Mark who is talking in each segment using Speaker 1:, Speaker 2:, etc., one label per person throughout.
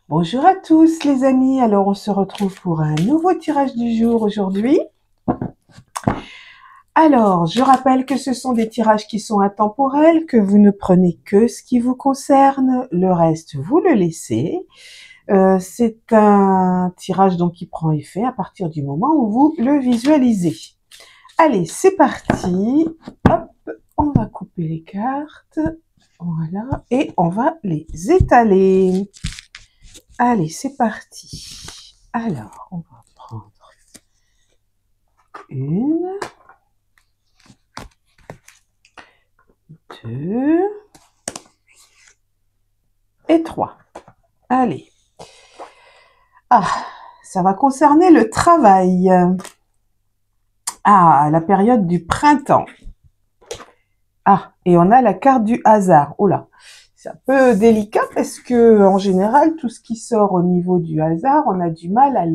Speaker 1: Bonjour à tous les amis, alors on se retrouve pour un nouveau tirage du jour aujourd'hui. Alors, je rappelle que ce sont des tirages qui sont intemporels, que vous ne prenez que ce qui vous concerne, le reste vous le laissez. C'est un tirage donc qui prend effet à partir du moment où vous le visualisez. Allez, c'est parti. Hop, on va couper les cartes. Voilà, et on va les étaler. Allez, c'est parti. Alors, on va prendre une, deux et trois. Allez. Ah, ça va concerner le travail. Ah, la période du printemps. Ah, et on a la carte du hasard. Oh là, c'est un peu délicat parce que en général, tout ce qui sort au niveau du hasard, on a du mal à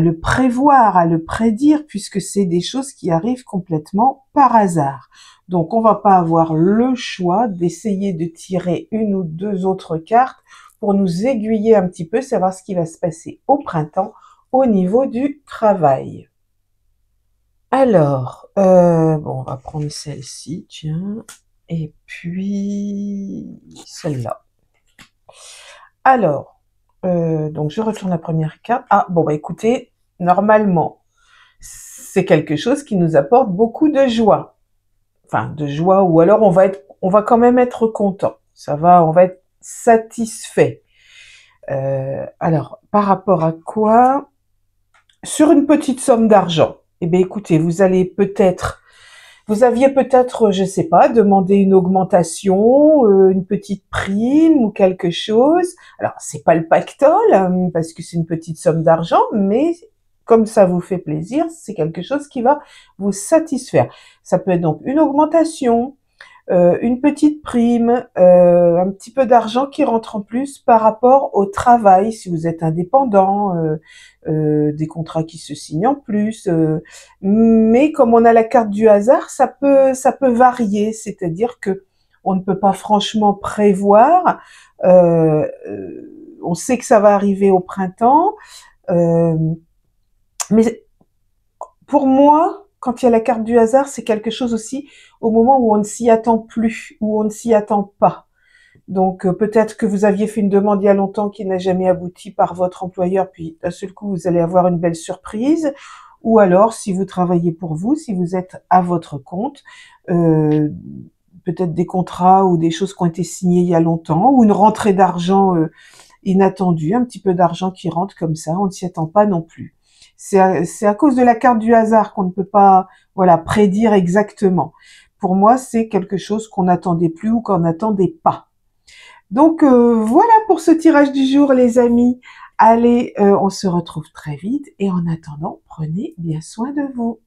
Speaker 1: le prévoir, à le prédire, puisque c'est des choses qui arrivent complètement par hasard. Donc, on va pas avoir le choix d'essayer de tirer une ou deux autres cartes pour nous aiguiller un petit peu, savoir ce qui va se passer au printemps au niveau du travail. Alors, bon, on va prendre celle-ci, tiens, et puis celle-là. Alors, donc je retourne la première carte. Ah, bon, bah écoutez, normalement, c'est quelque chose qui nous apporte beaucoup de joie. Enfin, de joie, ou alors on va quand même être content. Ça va, on va être satisfait. Alors, par rapport à quoi? Sur une petite somme d'argent. Eh bien, écoutez, vous aviez peut-être, je sais pas, demandé une augmentation, une petite prime ou quelque chose. Alors, c'est pas le pactole, parce que c'est une petite somme d'argent, mais comme ça vous fait plaisir, c'est quelque chose qui va vous satisfaire. Ça peut être donc une augmentation, une petite prime, un petit peu d'argent qui rentre en plus par rapport au travail, si vous êtes indépendant, des contrats qui se signent en plus. Mais comme on a la carte du hasard, ça peut varier, c'est-à-dire que on ne peut pas franchement prévoir. On sait que ça va arriver au printemps, euh, mais pour moi, quand il y a la carte du hasard, c'est quelque chose aussi au moment où on ne s'y attend plus, où on ne s'y attend pas. Donc peut-être que vous aviez fait une demande il y a longtemps qui n'a jamais abouti par votre employeur, puis d'un seul coup vous allez avoir une belle surprise. Ou alors, si vous travaillez pour vous, si vous êtes à votre compte, euh, peut-être des contrats ou des choses qui ont été signées il y a longtemps, ou une rentrée d'argent inattendue, un petit peu d'argent qui rentre comme ça, on ne s'y attend pas non plus. C'est à cause de la carte du hasard qu'on ne peut pas, voilà, prédire exactement. Pour moi, c'est quelque chose qu'on n'attendait plus ou qu'on n'attendait pas. Donc voilà pour ce tirage du jour, les amis. Allez, on se retrouve très vite et en attendant, prenez bien soin de vous.